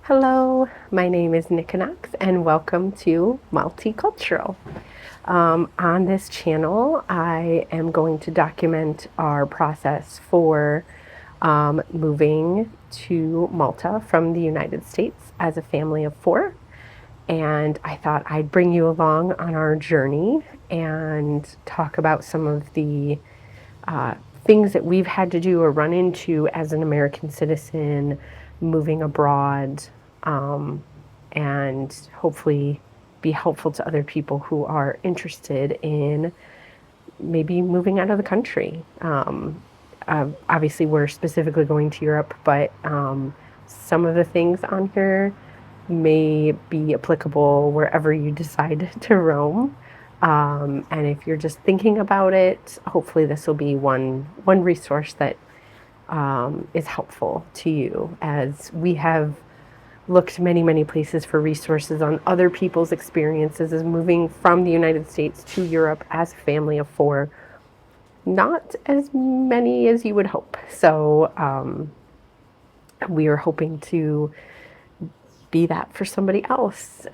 Hello, my name is Nikinox and welcome to Multicultural. On this channel, I am going to document our process for moving to Malta from the United States as a family of four. And I thought I'd bring you along on our journey and talk about some of the things that we've had to do or run into as an American citizen moving abroad, and hopefully be helpful to other people who are interested in maybe moving out of the country. Obviously, we're specifically going to Europe, but some of the things on here may be applicable wherever you decide to roam. And if you're just thinking about it, hopefully this will be one resource that is helpful to you, as we have looked many places for resources on other people's experiences as moving from the United States to Europe as a family of four. Not as many as you would hope. So we are hoping to be that for somebody else.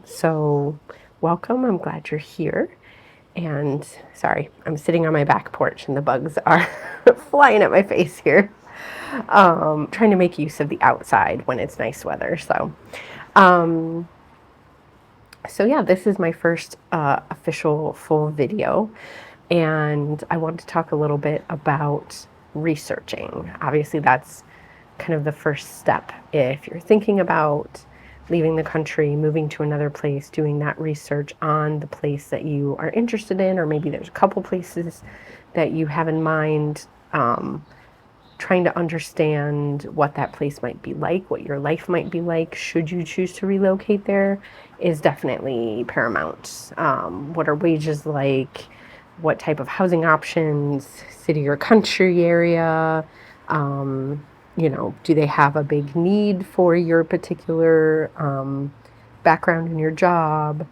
So welcome. I'm glad you're here. And sorry, I'm sitting on my back porch and the bugs are flying at my face here. Trying to make use of the outside when it's nice weather. So yeah, this is my first official full video. And I want to talk a little bit about researching. Obviously, that's kind of the first step. If you're thinking about leaving the country, moving to another place, doing that research on the place that you are interested in, or maybe there's a couple places that you have in mind, trying to understand what that place might be like, what your life might be like, should you choose to relocate there, is definitely paramount. What are wages like? What type of housing options, city or country area? Do they have a big need for your particular background in your job?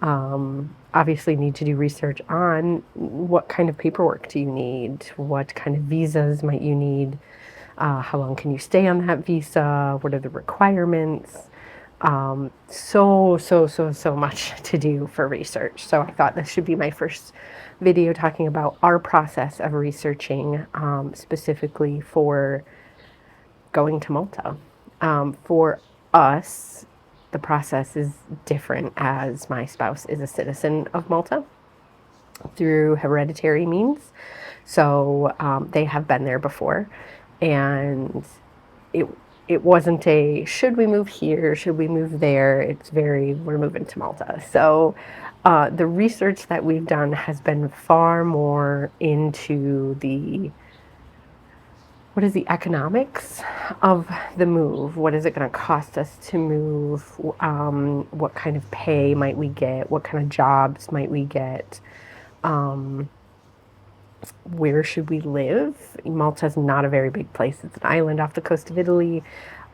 Obviously need to do research on what kind of paperwork do you need? What kind of visas might you need? How long can you stay on that visa? What are the requirements? So much to do for research. So I thought this should be my first video talking about our process of researching, specifically for going to Malta. For us, the process is different, as my spouse is a citizen of Malta through hereditary means. So they have been there before, and it wasn't a should we move here, should we move there. It's very, we're moving to Malta. So the research that we've done has been far more into what is the economics of the move? What is it going to cost us to move? What kind of pay might we get? What kind of jobs might we get? Where should we live? Malta's not a very big place. It's an island off the coast of Italy.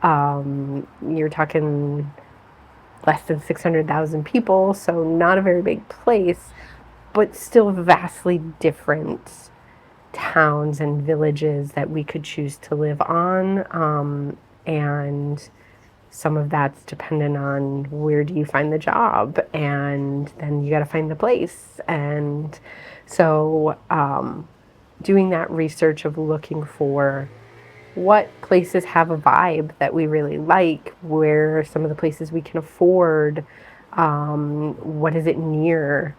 You're talking less than 600,000 people, so not a very big place, but still vastly different towns and villages that we could choose to live on. And some of that's dependent on where do you find the job, and then you got to find the place. And so doing that research of looking for what places have a vibe that we really like, where are some of the places we can afford, what is it near,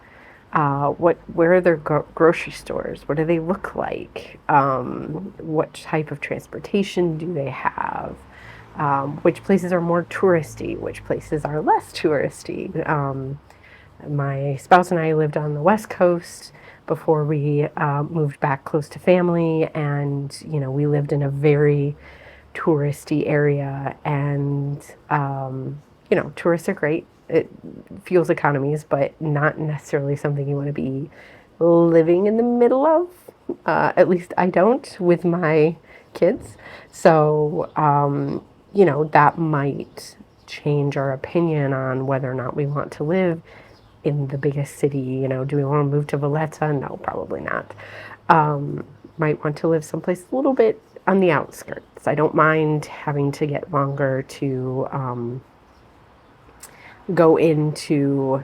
where are their grocery stores, what do they look like, what type of transportation do they have, which places are more touristy, which places are less touristy. My spouse and I lived on the West Coast before we moved back close to family, and we lived in a very touristy area, and tourists are great. It fuels economies, but not necessarily something you want to be living in the middle of. At least I don't with my kids. So that might change our opinion on whether or not we want to live in the biggest city. Do we want to move to Valletta? No, probably not. Might want to live someplace a little bit on the outskirts. I don't mind having to get longer to go into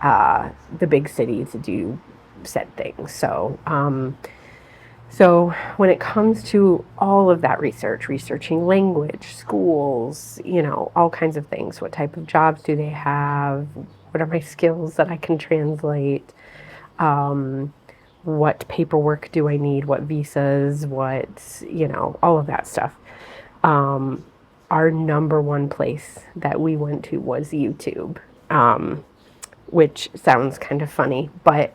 the big city to do said things. So when it comes to all of that research, researching language, schools, all kinds of things, what type of jobs do they have? What are my skills that I can translate? What paperwork do I need? What visas? All of that stuff. Our number one place that we went to was YouTube, which sounds kind of funny, but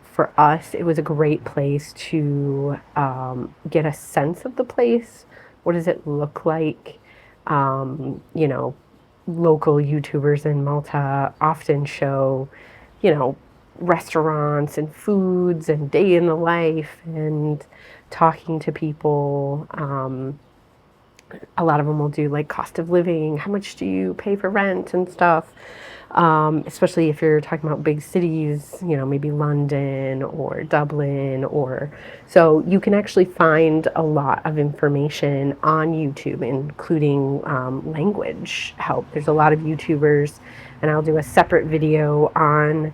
for us, it was a great place to get a sense of the place. What does it look like? Local YouTubers in Malta often show, restaurants and foods and day in the life and talking to people. A lot of them will do like cost of living, how much do you pay for rent and stuff. Especially if you're talking about big cities, maybe London or Dublin, so you can actually find a lot of information on YouTube, including language help. There's a lot of YouTubers, and I'll do a separate video on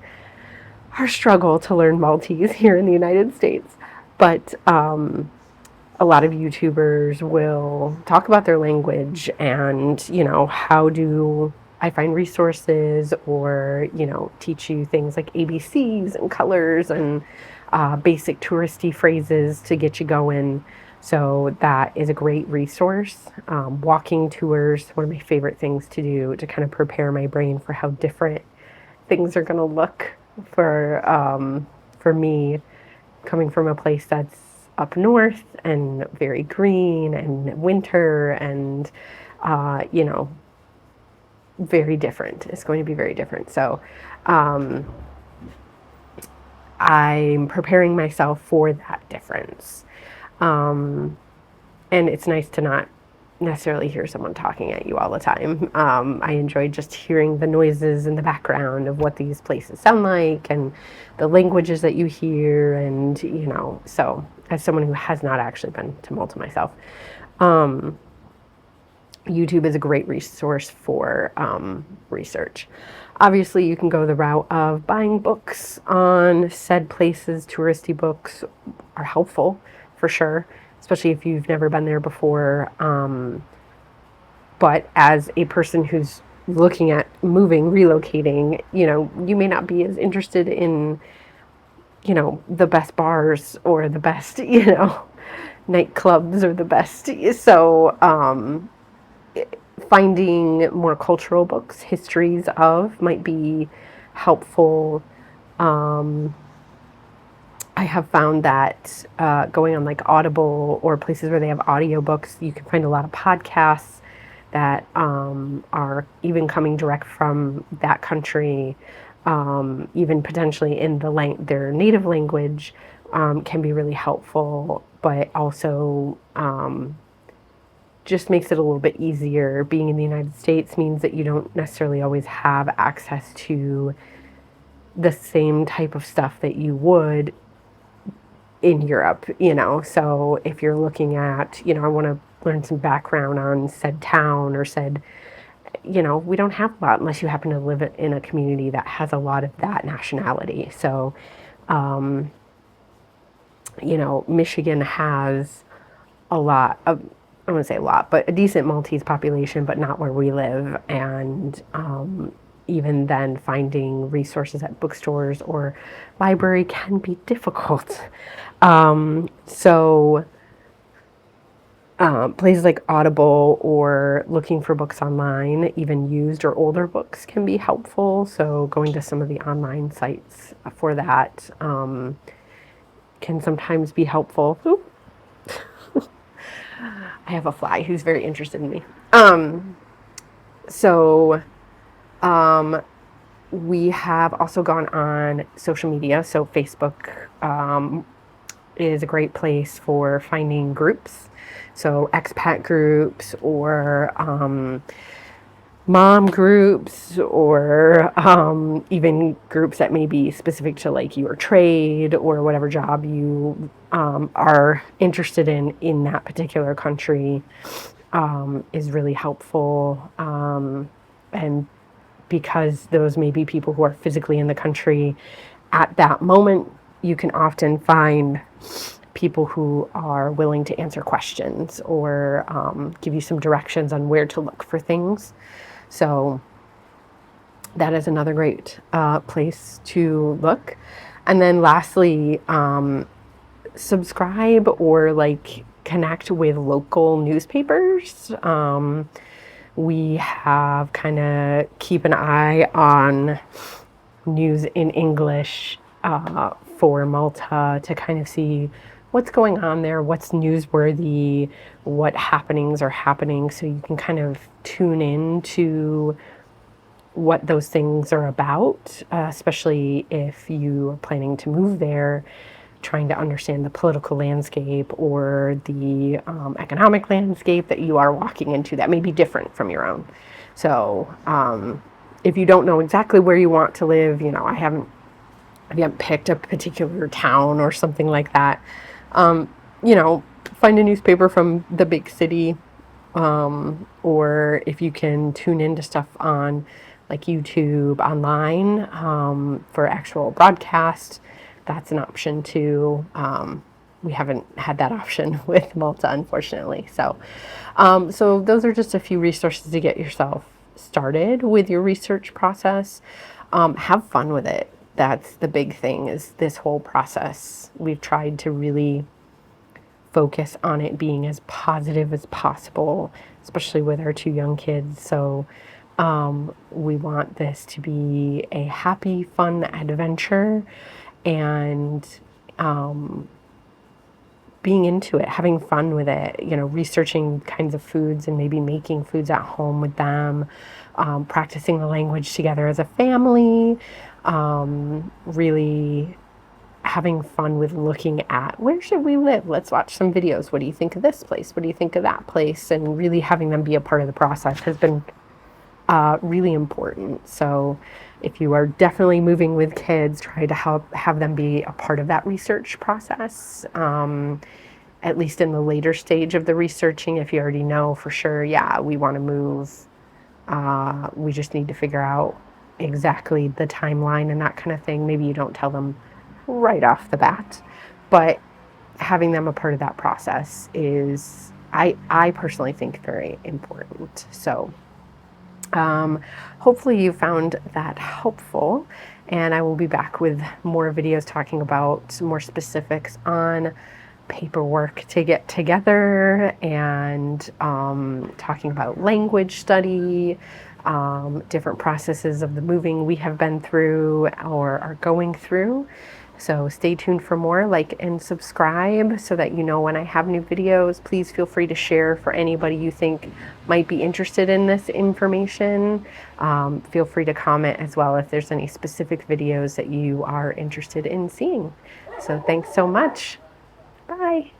our struggle to learn Maltese here in the United States. But a lot of YouTubers will talk about their language and, how do I find resources, or, teach you things like ABCs and colors and basic touristy phrases to get you going. So that is a great resource. Walking tours, one of my favorite things to do to kind of prepare my brain for how different things are going to look for me, coming from a place that's up north and very green and winter and, very different. It's going to be very different. So I'm preparing myself for that difference. And it's nice to not necessarily hear someone talking at you all the time. I enjoy just hearing the noises in the background of what these places sound like and the languages that you hear. And, so as someone who has not actually been to Malta myself, YouTube is a great resource for research. Obviously, you can go the route of buying books on said places. Touristy books are helpful for sure, especially if you've never been there before. But as a person who's looking at moving, relocating, you may not be as interested in, the best bars or the best, nightclubs or the best. So finding more cultural books, histories of, might be helpful. I have found that going on like Audible or places where they have audiobooks, you can find a lot of podcasts that are even coming direct from that country, even potentially in their native language, can be really helpful, but also just makes it a little bit easier. Being in the United States means that you don't necessarily always have access to the same type of stuff that you would in Europe, So if you're looking at, I want to learn some background on said town or said, we don't have a lot unless you happen to live in a community that has a lot of that nationality. So, Michigan has a lot of, I wouldn't say a lot, but a decent Maltese population, but not where we live. And even then, finding resources at bookstores or library can be difficult. Places like Audible or looking for books online, even used or older books, can be helpful. So going to some of the online sites for that can sometimes be helpful. Ooh. I have a fly who's very interested in me. We have also gone on social media. So Facebook is a great place for finding groups. So expat groups or mom groups, or even groups that may be specific to like your trade or whatever job you are interested in that particular country, is really helpful. And because those may be people who are physically in the country at that moment, you can often find people who are willing to answer questions or give you some directions on where to look for things. So that is another great place to look. And then lastly, subscribe or like connect with local newspapers. We have kind of keep an eye on news in English for Malta to kind of see what's going on there, what's newsworthy, what happenings are happening, so you can kind of tune in to what those things are about, especially if you are planning to move there, trying to understand the political landscape or the economic landscape that you are walking into that may be different from your own. So if you don't know exactly where you want to live, you know, if you haven't picked a particular town or something like that, you know, find a newspaper from the big city, or if you can tune into stuff on like YouTube online for actual broadcast, that's an option too. We haven't had that option with Malta, unfortunately. So those are just a few resources to get yourself started with your research process. Have fun with it. That's the big thing, is this whole process. We've tried to really focus on it being as positive as possible, especially with our two young kids. So we want this to be a happy, fun adventure, and being into it, having fun with it, you know, researching kinds of foods and maybe making foods at home with them, practicing the language together as a family, really having fun with looking at where should we live? Let's watch some videos. What do you think of this place? What do you think of that place? And really having them be a part of the process has been really important. So if you are definitely moving with kids, try to have them be a part of that research process, at least in the later stage of the researching. If you already know for sure, yeah, we want to move, we just need to figure out exactly the timeline and that kind of thing. Maybe you don't tell them right off the bat, but having them a part of that process is, I personally think, very important. So hopefully you found that helpful, and I will be back with more videos talking about some more specifics on paperwork to get together, and talking about language study, different processes of the moving we have been through or are going through. So stay tuned for more, like and subscribe so that you know when I have new videos. Please feel free to share for anybody you think might be interested in this information. Feel free to comment as well if there's any specific videos that you are interested in seeing. So thanks so much. Bye.